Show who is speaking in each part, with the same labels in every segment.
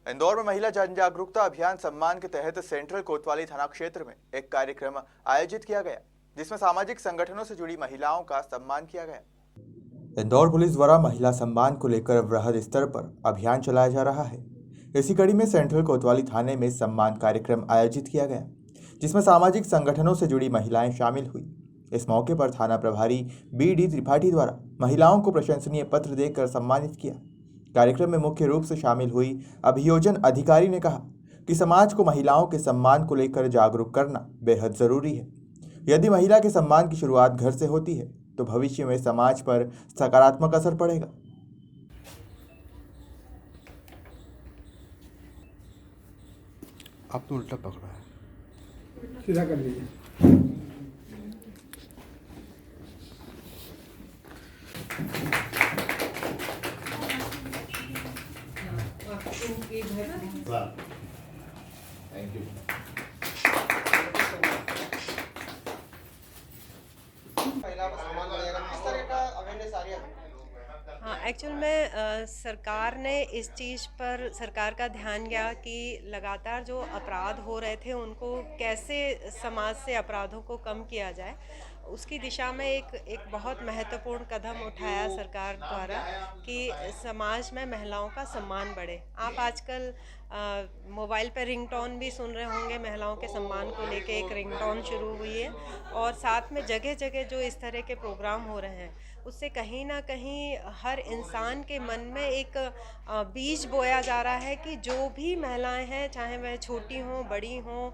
Speaker 1: इंदौर में महिला जन जागरूकता अभियान सम्मान के तहत सेंट्रल कोतवाली थाना क्षेत्र में एक कार्यक्रम आयोजित किया गया, जिसमें सामाजिक संगठनों से जुड़ी महिलाओं का सम्मान किया गया। इंदौर पुलिस द्वारा महिला सम्मान को लेकर वृहद स्तर पर अभियान चलाया जा रहा है। इसी कड़ी में सेंट्रल कोतवाली थाने में सम्मान कार्यक्रम आयोजित किया गया, जिसमें सामाजिक संगठनों से जुड़ी महिलाएं शामिल हुई। इस मौके पर थाना प्रभारी BD त्रिपाठी द्वारा महिलाओं को प्रशंसनीय पत्र देकर सम्मानित किया। कार्यक्रम में मुख्य रूप से शामिल हुई अभियोजन अधिकारी ने कहा कि समाज को महिलाओं के सम्मान को लेकर जागरूक करना बेहद जरूरी है। यदि महिला के सम्मान की शुरुआत घर से होती है तो भविष्य में समाज पर सकारात्मक असर पड़ेगा।
Speaker 2: आप तो उल्टा पकड़ा है,
Speaker 3: सीधा कर लीजिए।
Speaker 4: Thank you.
Speaker 5: हाँ, एक्चुअल में सरकार ने इस चीज़ पर सरकार का ध्यान गया कि लगातार जो अपराध हो रहे थे उनको कैसे समाज से अपराधों को कम किया जाए, उसकी दिशा में एक बहुत महत्वपूर्ण कदम उठाया सरकार द्वारा कि समाज में महिलाओं का सम्मान बढ़े। आप आजकल मोबाइल पर रिंगटोन भी सुन रहे होंगे, महिलाओं के सम्मान को लेके एक रिंगटोन शुरू हुई है और साथ में जगह जगह जो इस तरह के प्रोग्राम हो रहे हैं उससे कहीं ना कहीं हर इंसान के मन में एक बीज बोया जा रहा है कि जो भी महिलाएं हैं, चाहे वह छोटी हों बड़ी हों,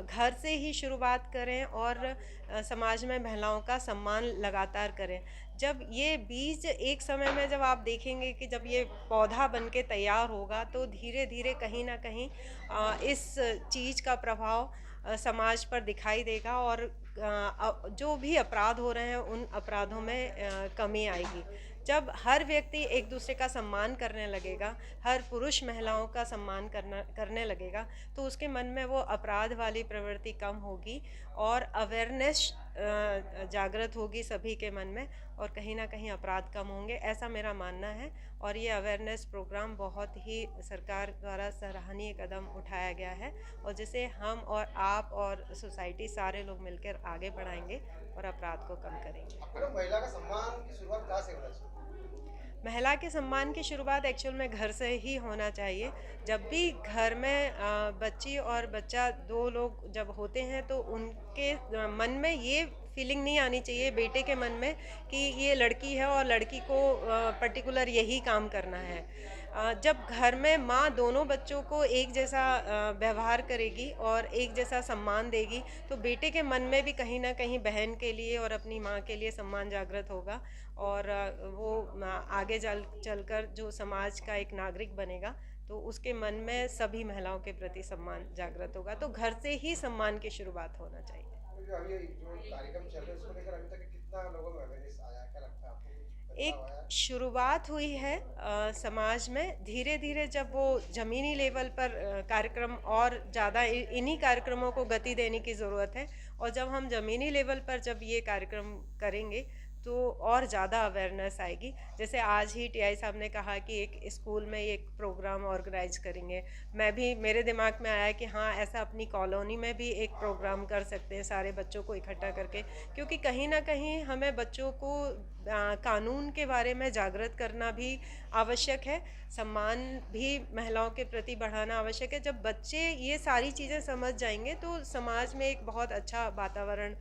Speaker 5: घर से ही शुरुआत करें और समाज में महिलाओं का सम्मान लगातार करें। जब ये बीज एक समय में जब आप देखेंगे कि जब ये पौधा बन के तैयार होगा तो धीरे धीरे कहीं ना कहीं इस चीज़ का प्रभाव समाज पर दिखाई देगा और जो भी अपराध हो रहे हैं उन अपराधों में कमी आएगी। जब हर व्यक्ति एक दूसरे का सम्मान करने लगेगा, हर पुरुष महिलाओं का सम्मान करने लगेगा तो उसके मन में वो अपराध वाली प्रवृत्ति कम होगी और अवेयरनेस जागृत होगी सभी के मन में और कहीं ना कहीं अपराध कम होंगे, ऐसा मेरा मानना है। और ये अवेयरनेस प्रोग्राम बहुत ही सरकार द्वारा सराहनीय कदम उठाया गया है और जिसे हम और आप और सोसाइटी सारे लोग मिलकर आगे बढ़ाएंगे और अपराध को कम करेंगे।
Speaker 4: महिला का सम्मान की शुरुआत कहाँ से होना चाहिए?
Speaker 5: महिला के सम्मान की शुरुआत एक्चुअल में घर से ही होना चाहिए। जब भी घर में बच्ची और बच्चा दो लोग जब होते हैं तो उनके मन में ये फीलिंग नहीं आनी चाहिए बेटे के मन में कि ये लड़की है और लड़की को पर्टिकुलर यही काम करना है। जब घर में माँ दोनों बच्चों को एक जैसा व्यवहार करेगी और एक जैसा सम्मान देगी तो बेटे के मन में भी कहीं ना कहीं बहन के लिए और अपनी माँ के लिए सम्मान जागृत होगा और वो आगे चलकर जो समाज का एक नागरिक बनेगा तो उसके मन में सभी महिलाओं के प्रति सम्मान जागृत होगा। तो घर से ही सम्मान की शुरुआत होना चाहिए।
Speaker 4: अभी जो कार्यक्रम चल रहा है उसको लेकर अभी तक कितना लोगों में अवेयरनेस आया, क्या लगता है आपको?
Speaker 5: एक शुरुआत हुई है समाज में, धीरे धीरे जब वो ज़मीनी लेवल पर कार्यक्रम और ज़्यादा इन्हीं कार्यक्रमों को गति देने की ज़रूरत है और जब हम ज़मीनी लेवल पर जब ये कार्यक्रम करेंगे तो और ज़्यादा अवेयरनेस आएगी। जैसे आज ही TI साहब ने कहा कि एक स्कूल में एक प्रोग्राम ऑर्गेनाइज करेंगे, मेरे दिमाग में आया कि हाँ ऐसा अपनी कॉलोनी में भी एक प्रोग्राम कर सकते हैं सारे बच्चों को इकट्ठा करके, क्योंकि कहीं ना कहीं हमें बच्चों को कानून के बारे में जागृत करना भी आवश्यक है, सम्मान भी महिलाओं के प्रति बढ़ाना आवश्यक है। जब बच्चे ये सारी चीज़ें समझ जाएंगे तो समाज में एक बहुत अच्छा वातावरण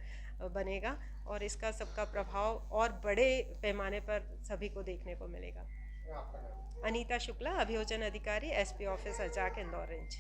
Speaker 5: बनेगा और इसका सबका प्रभाव और बड़े पैमाने पर सभी को देखने को मिलेगा। अनीता शुक्ला, अभियोजन अधिकारी, SP ऑफिस अचाक, इंदौर रेंज।